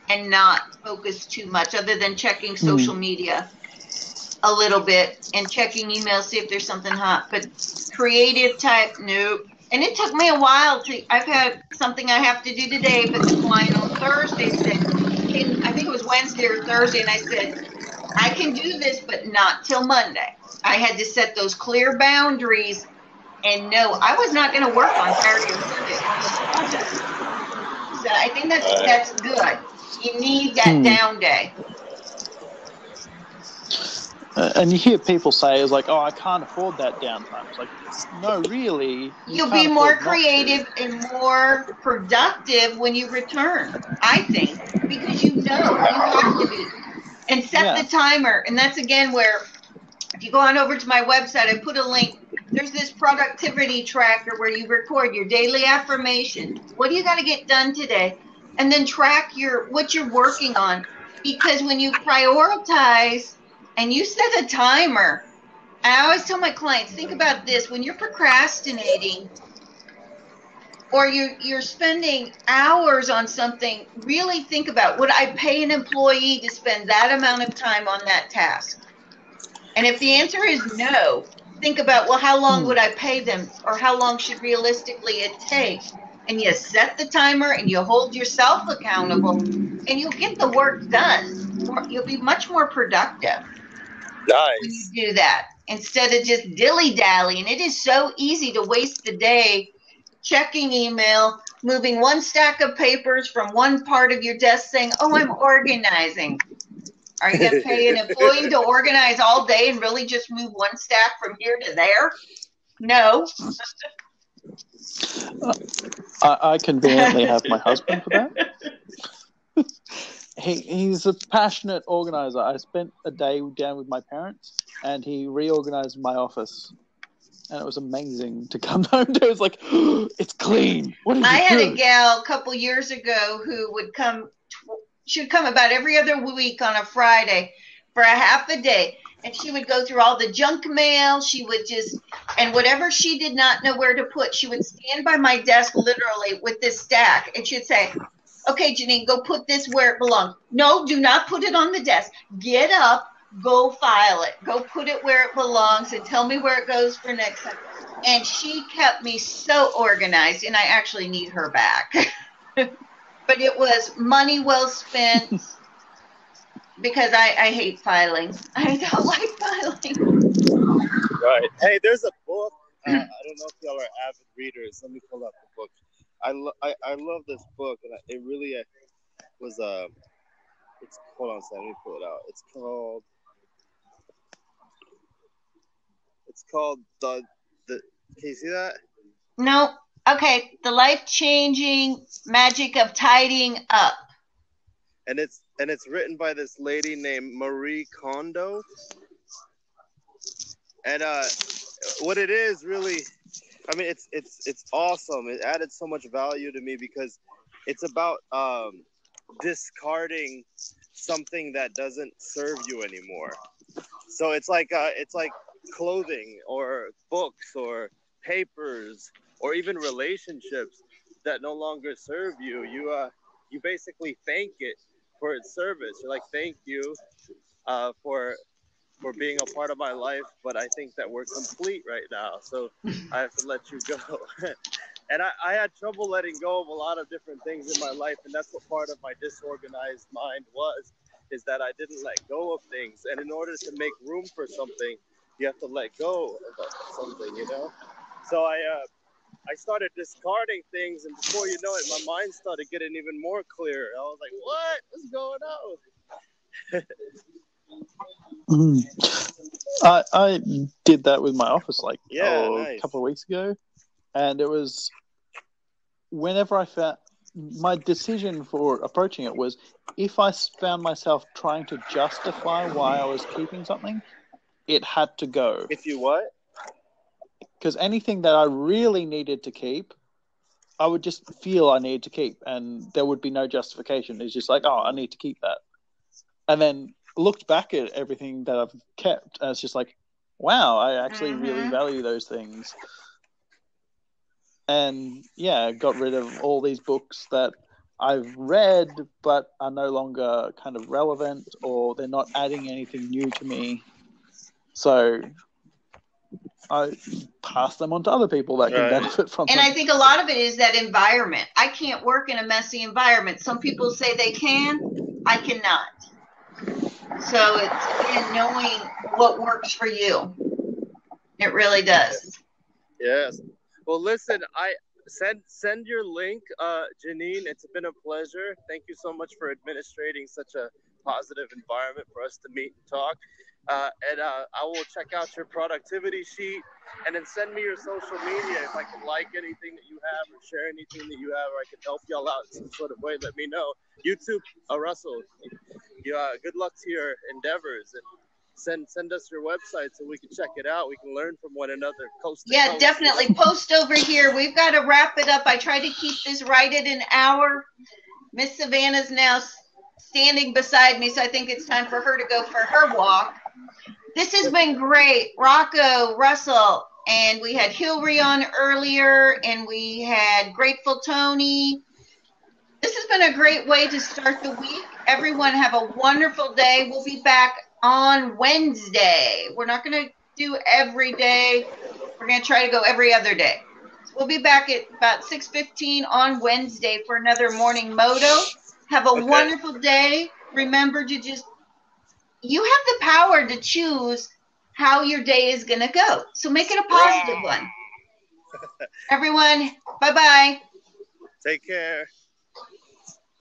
and not focus too much other than checking social media a little bit and checking emails, see if there's something hot. But creative type, nope. And it took me a while I've had something I have to do today, but the client on Thursday said, I think it was Wednesday or Thursday, and I said, I can do this, but not till Monday. I had to set those clear boundaries, and no, I was not going to work on Saturday or Sunday on this project. So I think that's good. You need that down day. And you hear people say, it's like, oh, I can't afford that downtime. It's like, no, really. You'll be more creative and more productive when you return, I think, because you have to be. And set the timer. And that's, again, where if you go on over to my website, I put a link. There's this productivity tracker where you record your daily affirmation. What do you got to get done today? And then track what you're working on. Because when you prioritize and you set a timer, I always tell my clients, think about this. When you're procrastinating or you're spending hours on something, really think about, would I pay an employee to spend that amount of time on that task? And if the answer is no, think about, well, how long would I pay them, or how long should realistically it take? And you set the timer and you hold yourself accountable, and you'll get the work done. You'll be much more productive. Nice. When you do that, instead of just dilly-dallying. It is so easy to waste the day checking email, moving one stack of papers from one part of your desk saying, oh, I'm organizing. Are you going to pay an employee to organize all day and really just move one stack from here to there? No. I conveniently have my husband for that. He's a passionate organizer. I spent a day down with my parents, and he reorganized my office. And it was amazing to come home to. It was like, oh, it's clean. What did you do? I had a gal a couple years ago who would come. She would come about every other week on a Friday for a half a day. And she would go through all the junk mail. She would and whatever she did not know where to put, she would stand by my desk literally with this stack. And she'd say, okay, Jaynine, go put this where it belongs. No, do not put it on the desk. Get up. Go file it. Go put it where it belongs and tell me where it goes for next time. And she kept me so organized, and I actually need her back. But it was money well spent because I hate filing. I don't like filing. Right. Hey, there's a book. I don't know if y'all are avid readers. Let me pull up the book. I love this book, and it really was hold on a second. Let me pull it out. It's called the. Can you see that? No. Okay. The life-changing magic of tidying up. And it's written by this lady named Marie Kondo. And what it is really, I mean, it's awesome. It added so much value to me because it's about discarding something that doesn't serve you anymore. So it's like clothing or books or papers or even relationships that no longer serve you. You basically thank it for its service. You're like, thank you for being a part of my life, but I think that we're complete right now, so I have to let you go. And I had trouble letting go of a lot of different things in my life, and that's what part of my disorganized mind is that I didn't let go of things. And in order to make room for something, you have to let go of something, you know? So I started discarding things, and before you know it, my mind started getting even more clear. I was like, what's going on? I did that with my office nice. A couple of weeks ago, and it was whenever I found my decision for approaching it was if I found myself trying to justify why I was keeping something, it had to go. If you what? Because anything that I really needed to keep, I would just feel I needed to keep, and there would be no justification. It's just like, oh, I need to keep that. And then looked back at everything that I've kept, and it's just like, wow, I actually really value those things. And yeah, got rid of all these books that I've read but are no longer kind of relevant, or they're not adding anything new to me. So I pass them on to other people that can benefit from and them. I think a lot of it is that environment. I can't work in a messy environment. Some people say they can. I cannot. So it's, again, knowing what works for you. It really does. Yes. Well, listen, I send your link, Jaynine. It's been a pleasure. Thank you so much for administrating such a positive environment for us to meet and talk. And I will check out your productivity sheet, and then send me your social media if I can like anything that you have or share anything that you have, or I can help y'all out in some sort of way. Let me know. You too, Russell. Good luck to your endeavors, and send us your website so we can check it out. We can learn from one another. Coast to coast. Definitely. Post over here. We've got to wrap it up. I tried to keep this right at an hour. Miss Savannah's now standing beside me, so I think it's time for her to go for her walk. This has been great. Rocco, Russell, and we had Hillary on earlier, and we had Grateful Tony. This has been a great way to start the week. Everyone have a wonderful day. We'll be back on Wednesday. We're not going to do every day. We're going to try to go every other day. So we'll be back at about 6:15 on Wednesday for another morning moto. Have a wonderful day. Remember to you have the power to choose how your day is going to go. So make it a positive one. Everyone, bye-bye. Take care.